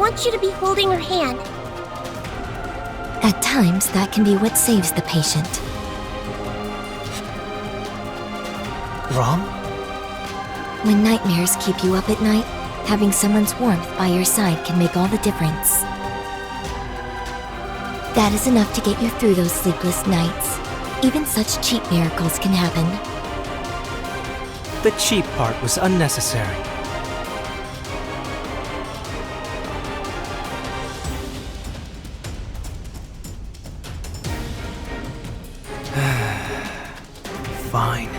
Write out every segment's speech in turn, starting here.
want you to be holding her hand. At times, that can be what saves the patient. Rom? When nightmares keep you up at night, having someone's warmth by your side can make all the difference. That is enough to get you through those sleepless nights. Even such cheap miracles can happen. The cheap part was unnecessary. Fine.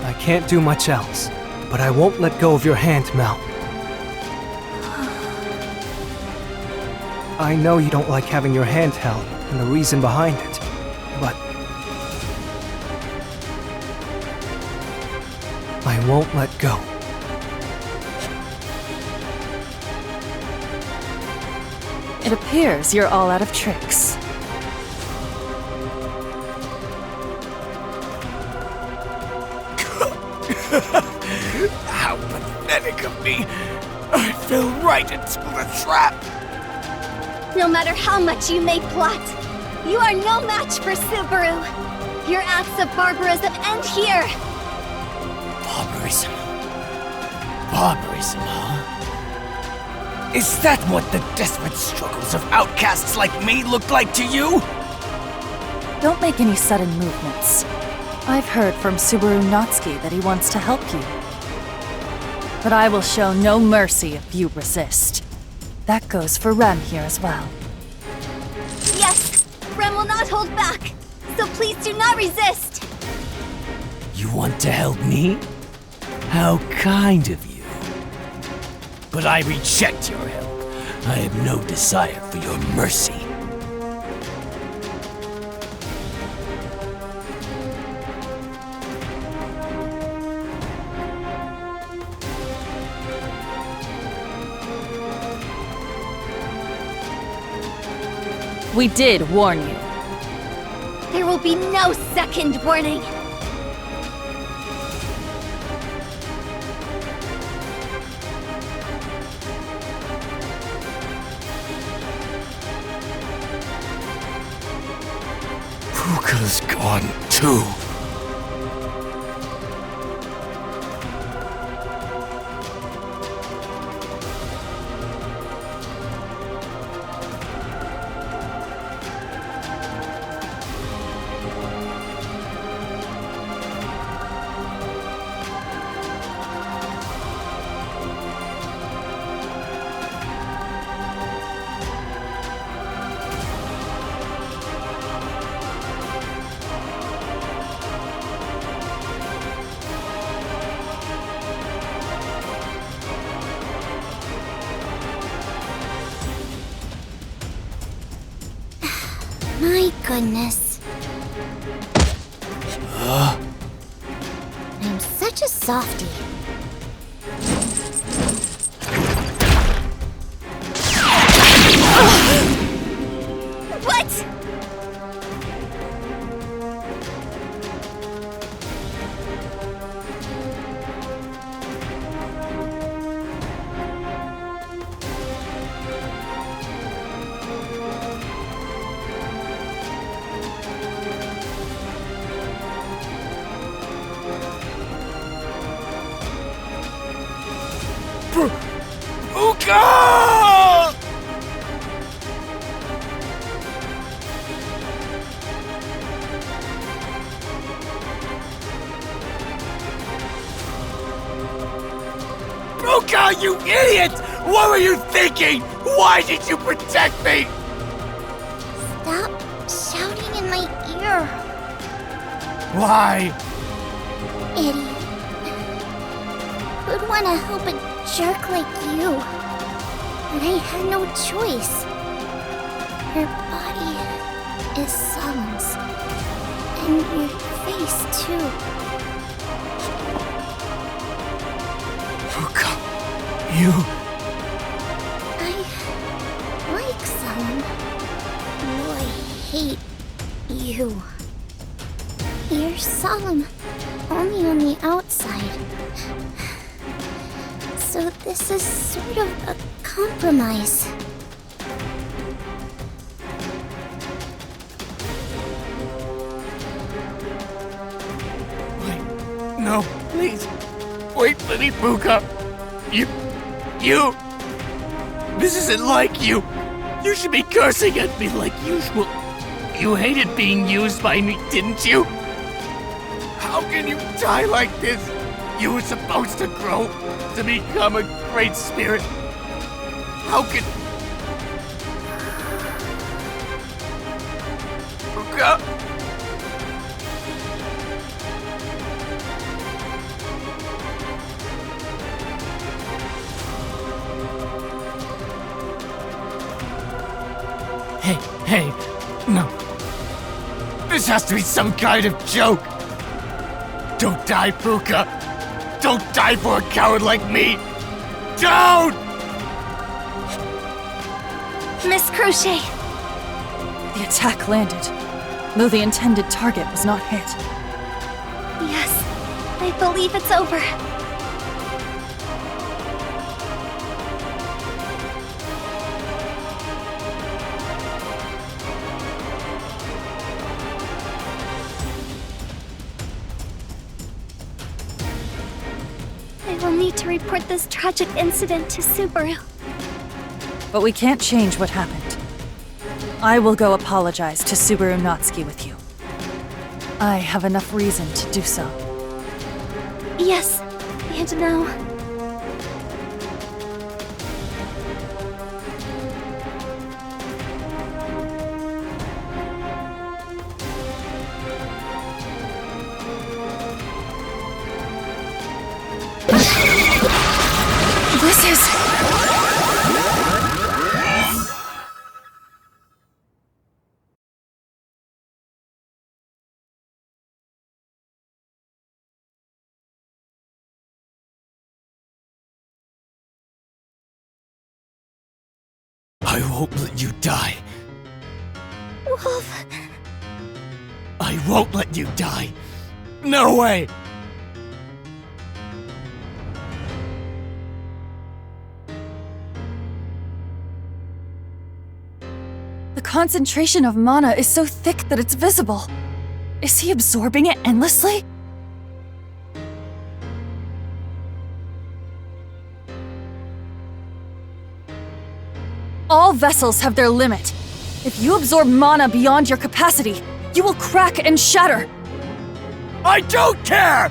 I can't do much else, but I won't let go of your hand, Mel. I know you don't like having your hand held, and the reason behind it, but I won't let go. It appears you're all out of tricks. How pathetic of me! I fell right into the trap! No matter how much you may plot, you are no match for Subaru. Your acts of barbarism end here. Barbarism? Barbarism, huh? Is that what the desperate struggles of outcasts like me look like to you? Don't make any sudden movements. I've heard from Subaru Natsuki that he wants to help you. But I will show no mercy if you resist. That goes for Rem here as well. Yes, Rem will not hold back, so please do not resist. You want to help me? How kind of you. But I reject your help. I have no desire for your mercy. We did warn you. There will be no second warning. Fuka's gone too. My goodness. I'm such a softie. What? Fuka! Fuka, you idiot! What were you thinking? Why did you protect me? Stop shouting in my ear, Why? idiot. Who'd want to help a jerk like you? But I had no choice. Your body is Solemn's. And your face, too. You... I like Solemn. Though I hate you. You're solemn, only on the outside. So this is sort of a compromise. Wait, no, please. Wait, Lady Fuka. You... This isn't like you. You should be cursing at me like usual. You hated being used by me, didn't you? How can you die like this? You were supposed to grow, to become a great spirit. How can... Fuka? Hey, no. This has to be some kind of joke. Don't die, Fuka. Don't die for a coward like me. Don't! Miss Crochet! The attack landed, though the intended target was not hit. Yes, I believe it's over. I will need to report this tragic incident to Subaru. But we can't change what happened. I will go apologize to Subaru Natsuki with you. I have enough reason to do so. Yes, and now... This is... I won't let you die. Wolf... I won't let you die. No way! The concentration of mana is so thick that it's visible. Is he absorbing it endlessly? All vessels have their limit. If you absorb mana beyond your capacity, you will crack and shatter. I don't care!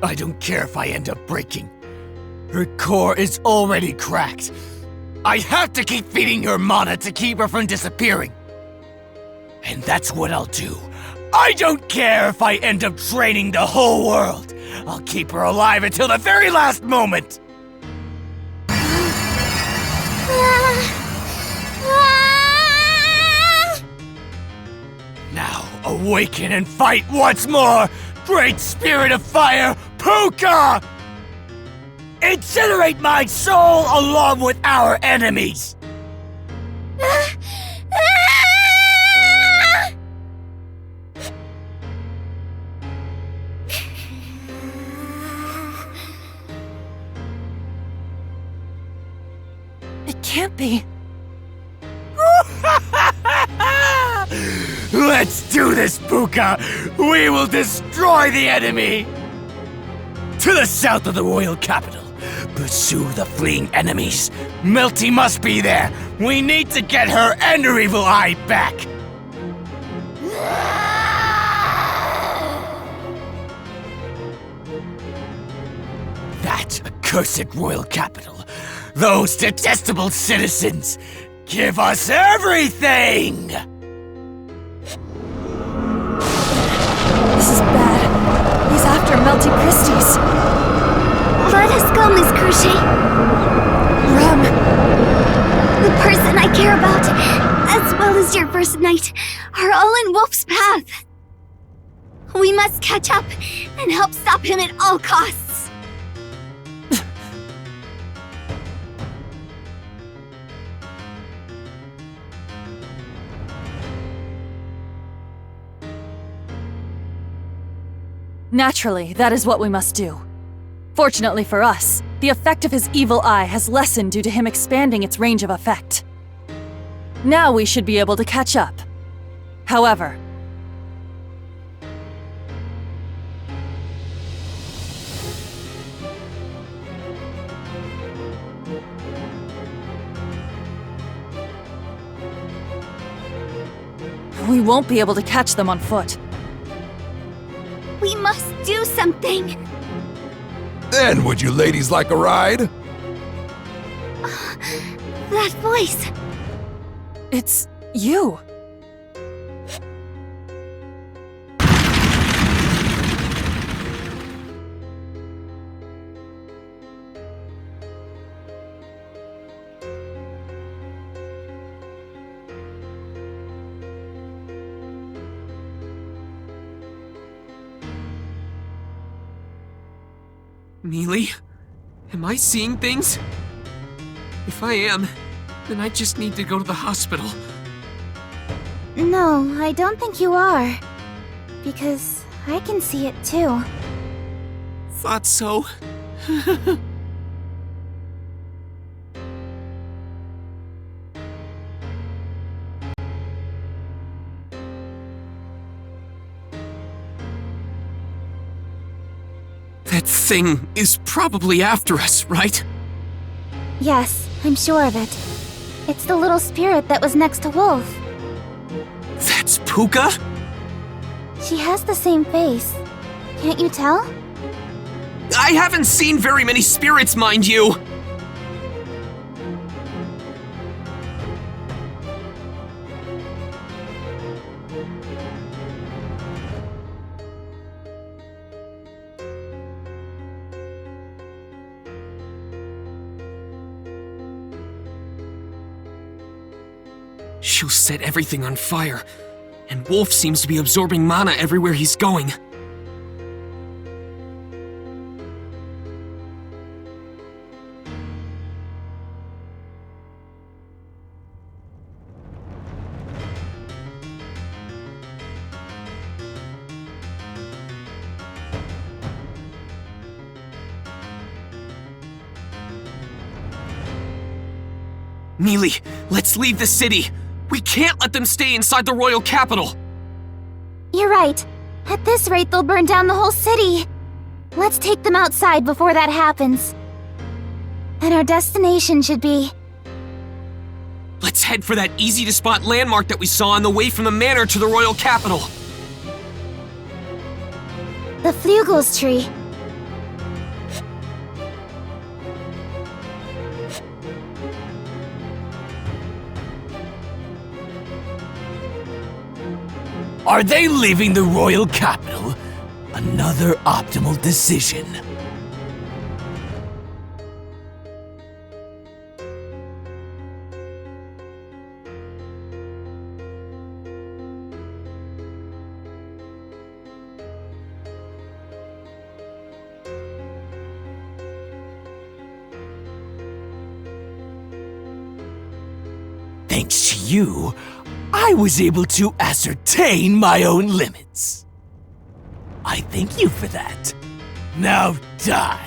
I don't care if I end up breaking. Her core is already cracked. I have to keep feeding her mana to keep her from disappearing. And that's what I'll do. I don't care if I end up draining the whole world. I'll keep her alive until the very last moment. Now, awaken and fight once more! Great Spirit of Fire, Puka! Incinerate my soul along with our enemies! It can't be. Let's do this, Puka! We will destroy the enemy! To the south of the royal capital. Pursue the fleeing enemies. Melty must be there. We need to get her and her evil eye back. That accursed royal capital. Those detestable citizens. Give us everything! This is bad. He's after Melty Christie's. We must catch up and help stop him at all costs. Naturally, that is what we must do. Fortunately for us, the effect of his evil eye has lessened due to him expanding its range of effect. Now we should be able to catch up. However, we won't be able to catch them on foot. We must do something. Then would you ladies like a ride? That voice. It's you. Mealy? Am I seeing things? If I am, then I just need to go to the hospital. No, I don't think you are. Because I can see it too. Thought so. That thing is probably after us, right? Yes, I'm sure of it. It's the little spirit that was next to Wolf. That's Puka? She has the same face. Can't you tell? I haven't seen very many spirits, mind you! She'll set everything on fire, and Wolf seems to be absorbing mana everywhere he's going. Mealy, let's leave the city! We can't let them stay inside the royal capital! You're right. At this rate, they'll burn down the whole city. Let's take them outside before that happens. And our destination should be... Let's head for that easy-to-spot landmark that we saw on the way from the manor to the royal capital! the Flugels tree. Are they leaving the royal capital? Another optimal decision. Thanks to you, I was able to ascertain my own limits. I thank you for that. Now die.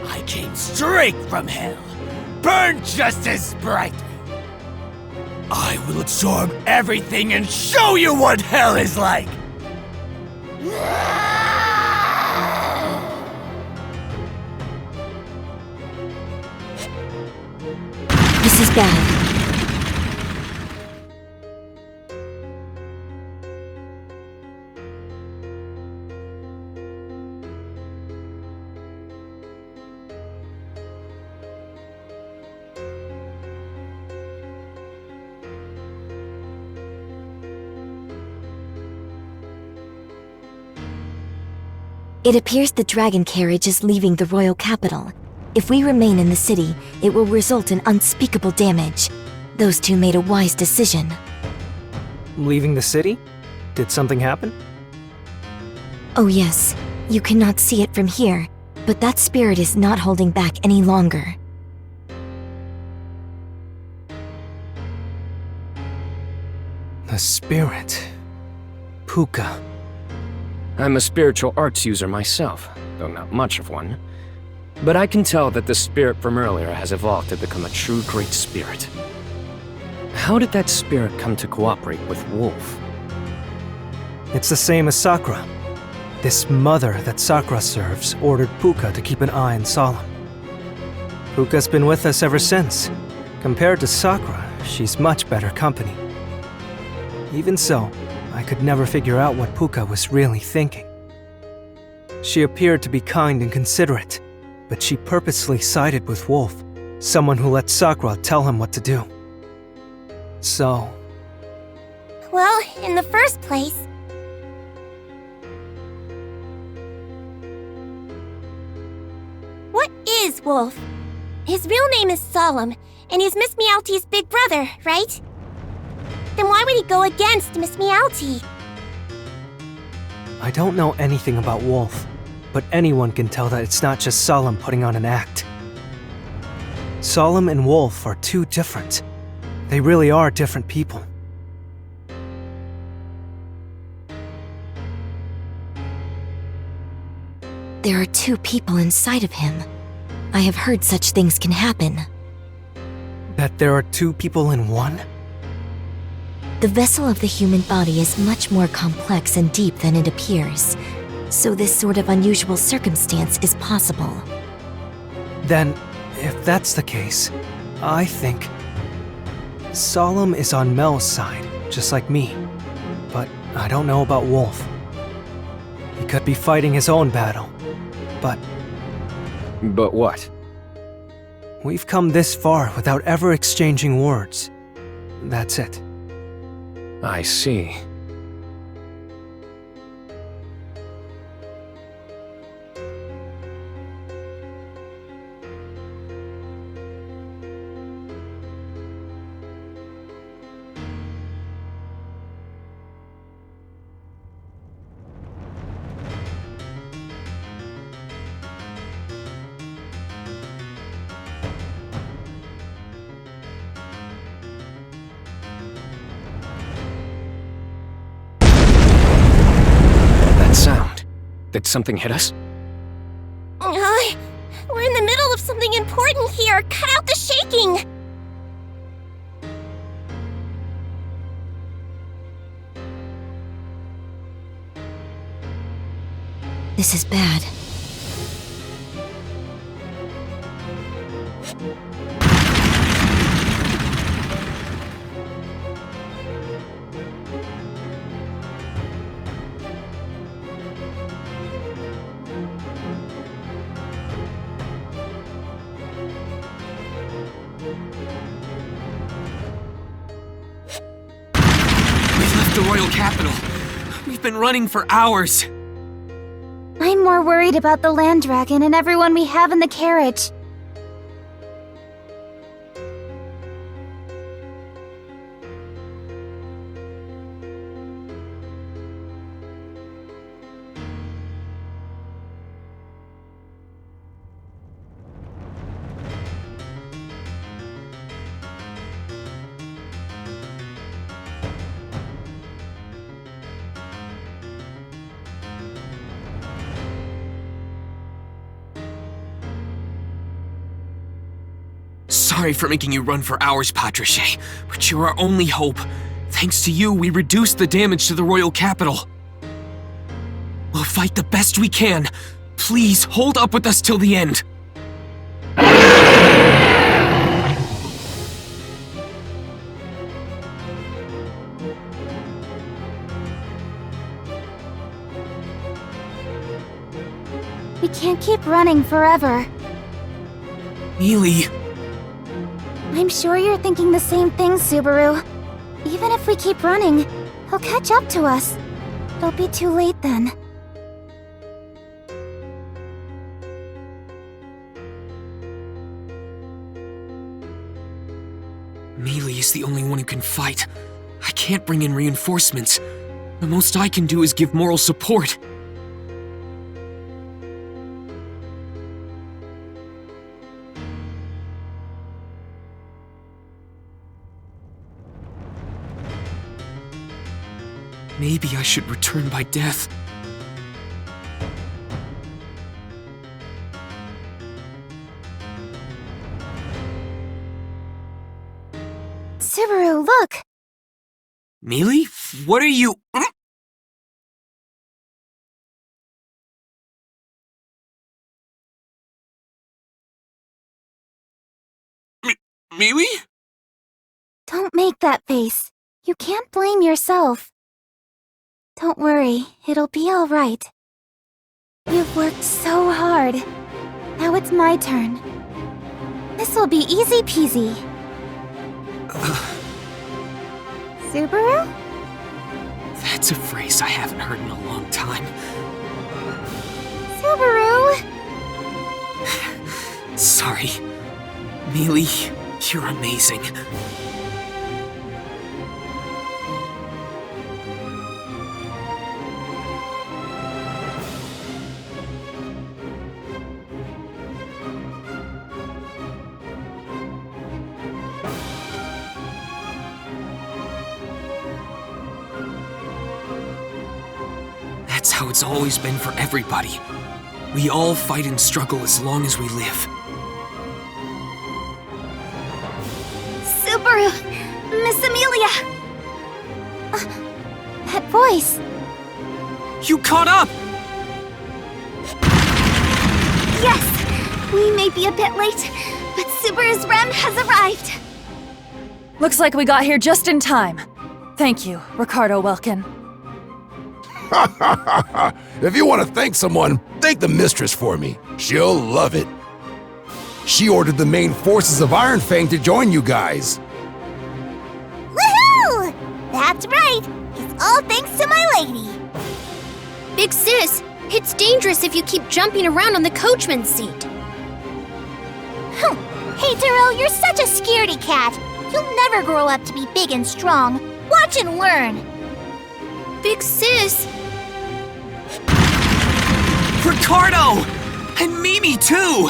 I came straight from hell, burned just as brightly. I will absorb everything and show you what hell is like! This is bad. It appears the dragon carriage is leaving the royal capital. If we remain in the city, it will result in unspeakable damage. Those two made a wise decision. Leaving the city? Did something happen? Oh yes, you cannot see it from here, but that spirit is not holding back any longer. The spirit. Puka. I'm a spiritual arts user myself, though not much of one. But I can tell that the spirit from earlier has evolved to become a true great spirit. How did that spirit come to cooperate with Wolf? It's the same as Sakura. This mother that Sakura serves ordered Puka to keep an eye on Solemn. Puka's been with us ever since. Compared to Sakura, she's much better company. Even so, I could never figure out what Puka was really thinking. She appeared to be kind and considerate, but she purposely sided with Wolf, someone who let Sakura tell him what to do. So... Well, in the first place... What is Wolf? His real name is Solemn, and he's Miss Meowthie's big brother, right? Then why would he go against Miss Meowthie? I don't know anything about Wolf, but anyone can tell that it's not just Solemn putting on an act. Solemn and Wolf are too different. They really are different people. There are two people inside of him. I have heard such things can happen. That there are two people in one? The vessel of the human body is much more complex and deep than it appears, so this sort of unusual circumstance is possible. Then, if that's the case, I think... Solemn is on Mel's side, just like me. But I don't know about Wolf. He could be fighting his own battle, but... But what? We've come this far without ever exchanging words. That's it. I see. Did something hit us? We're in the middle of something important here. Cut out the shaking! This is bad. The royal capital. We've been running for hours. I'm more worried about the land dragon and everyone we have in the carriage. Sorry for making you run for hours, Patricia, but you're our only hope. Thanks to you, we reduced the damage to the royal capital. We'll fight the best we can. Please, hold up with us till the end. We can't keep running forever. Neely. I'm sure you're thinking the same thing, Subaru. Even if we keep running, he'll catch up to us. It'll be too late then. the only one who can fight. I can't bring in reinforcements. The most I can do is give moral support. Maybe I should return by death. Subaru, look! Mealy? What are you— Mealy? Don't make that face. You can't blame yourself. Don't worry, it'll be alright. You've worked so hard. Now it's my turn. This will be easy peasy. Subaru? That's a phrase I haven't heard in a long time. Subaru! Sorry. Mealy, you're amazing. That's how it's always been for everybody. We all fight and struggle as long as we live. Subaru! Miss Amelia! That voice! You caught up! Yes! We may be a bit late, but Subaru's REM has arrived! Looks like we got here just in time. Thank you, Ricardo Welkin. If you want to thank someone, thank the mistress for me. She'll love it. She ordered the main forces of Iron Fang to join you guys. Woohoo! That's right! It's all thanks to my lady! Big sis, it's dangerous if you keep jumping around on the coachman's seat. Hey, Darrell, you're such a scaredy cat. You'll never grow up to be big and strong. Watch and learn. Big sis. Ricardo! And Mimi, too!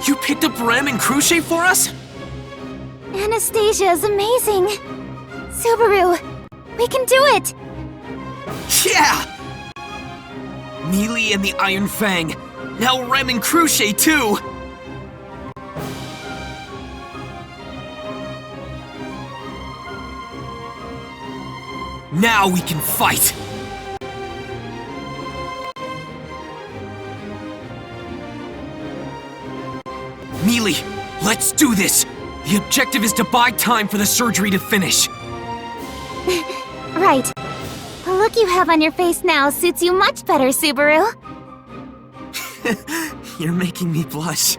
You picked up Rem and Crochet for us? Anastasia is amazing. Subaru, we can do it! Yeah! Mealy and the Iron Fang. Now Rem and Crochet, too! Now we can fight! Mealy, let's do this! The objective is to buy time for the surgery to finish. Right. The look you have on your face now suits you much better, Subaru. You're making me blush.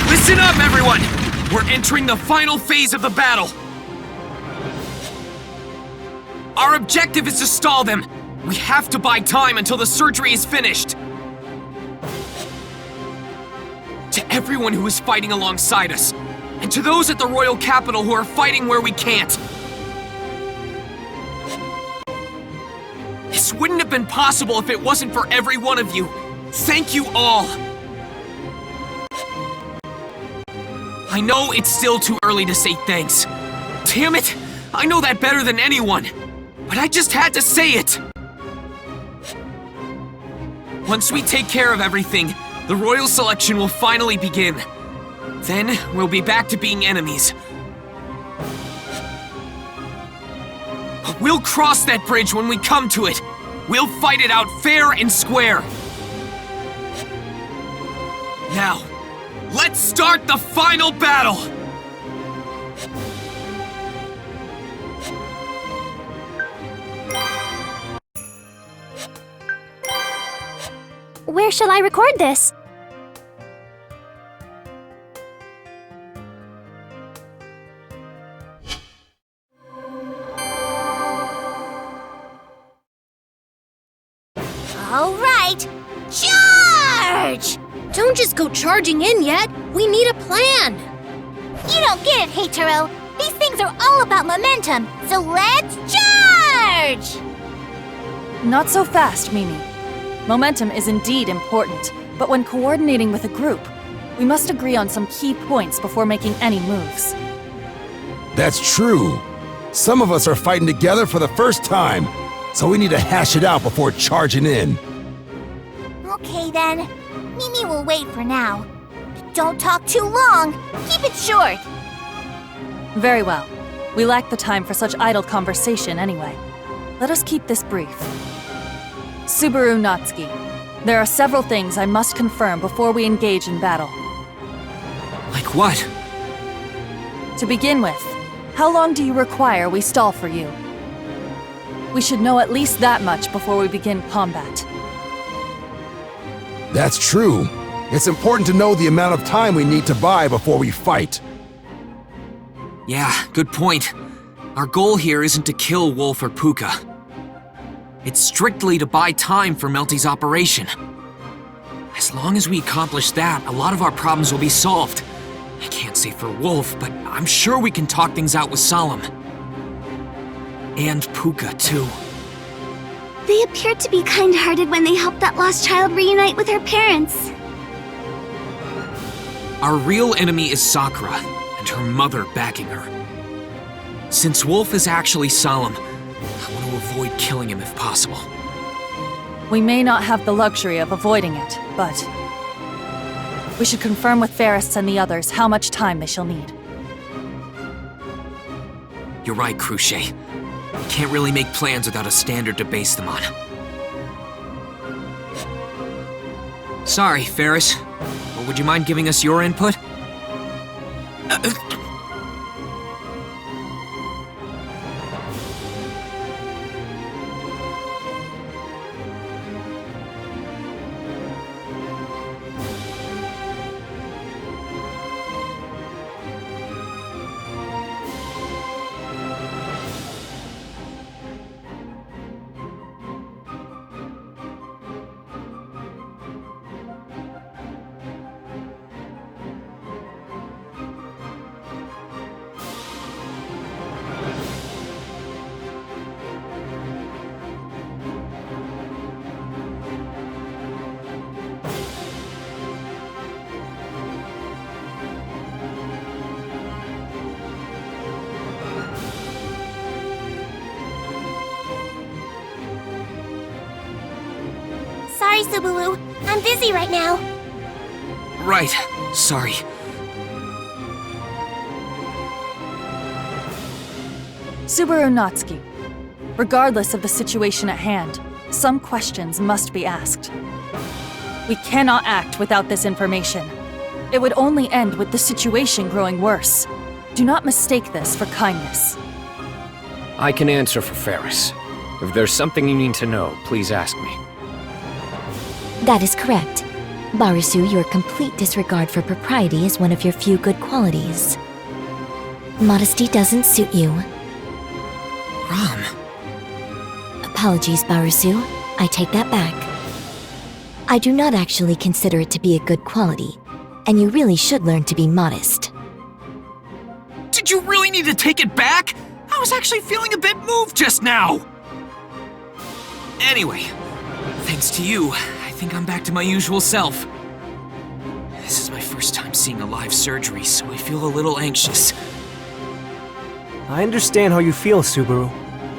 Listen up, everyone! We're entering the final phase of the battle! Our objective is to stall them! We have to buy time until the surgery is finished! To everyone who is fighting alongside us, and to those at the Royal Capital who are fighting where we can't. This wouldn't have been possible if it wasn't for every one of you. Thank you all! I know it's still too early to say thanks. Damn it! I know that better than anyone! But I just had to say it! Once we take care of everything, the royal selection will finally begin. Then, we'll be back to being enemies. We'll cross that bridge when we come to it. We'll fight it out fair and square. Now, let's start the final battle! Where shall I record this? All right, charge! Don't just go charging in yet. We need a plan. You don't get it, Heitaro! These things are all about momentum, so let's charge! Not so fast, Mimi. Momentum is indeed important, but when coordinating with a group, we must agree on some key points before making any moves. That's true. Some of us are fighting together for the first time, so we need to hash it out before charging in. Okay then. Mimi will wait for now. But don't talk too long. Keep it short. Very well. We lack the time for such idle conversation anyway. Let us keep this brief. Subaru Natsuki, there are several things I must confirm before we engage in battle. Like what? To begin with, how long do you require we stall for you? We should know at least that much before we begin combat. That's true. It's important to know the amount of time we need to buy before we fight. Yeah, good point. Our goal here isn't to kill Wolf or Puka. It's strictly to buy time for Melty's operation. As long as we accomplish that, a lot of our problems will be solved. I can't say for Wolf, but I'm sure we can talk things out with Solemn. And Puka, too. They appeared to be kind-hearted when they helped that lost child reunite with her parents. Our real enemy is Sakura, and her mother backing her. Since Wolf is actually Solemn, I want to avoid killing him if possible. We may not have the luxury of avoiding it, but we should confirm with Ferris and the others how much time they shall need. You're right, Cruchet. We can't really make plans without a standard to base them on. Sorry, Ferris. But would you mind giving us your input? Sorry, Subaru. I'm busy right now. Right. Sorry. Subaru Natsuki, regardless of the situation at hand, some questions must be asked. We cannot act without this information. It would only end with the situation growing worse. Do not mistake this for kindness. I can answer for Ferris. If there's something you need to know, please ask me. That is correct. Barusu, your complete disregard for propriety is one of your few good qualities. Modesty doesn't suit you. Ram. Apologies, Barusu. I take that back. I do not actually consider it to be a good quality, and you really should learn to be modest. Did you really need to take it back? I was actually feeling a bit moved just now. Anyway, thanks to you, I think I'm back to my usual self. This is my first time seeing a live surgery, so I feel a little anxious. I understand how you feel, Subaru.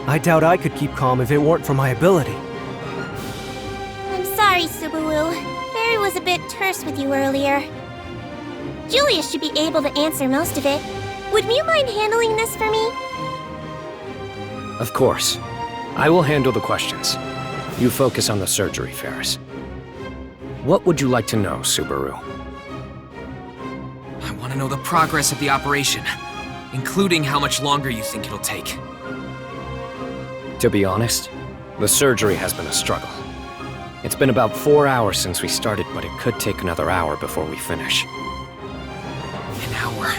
I doubt I could keep calm if it weren't for my ability. I'm sorry, Subaru. Barry was a bit terse with you earlier. Julia should be able to answer most of it. Would you mind handling this for me? Of course. I will handle the questions. You focus on the surgery, Ferris. What would you like to know, Subaru? I want to know the progress of the operation, including how much longer you think it'll take. To be honest, the surgery has been a struggle. It's been about 4 hours since we started, but it could take another hour before we finish. An hour.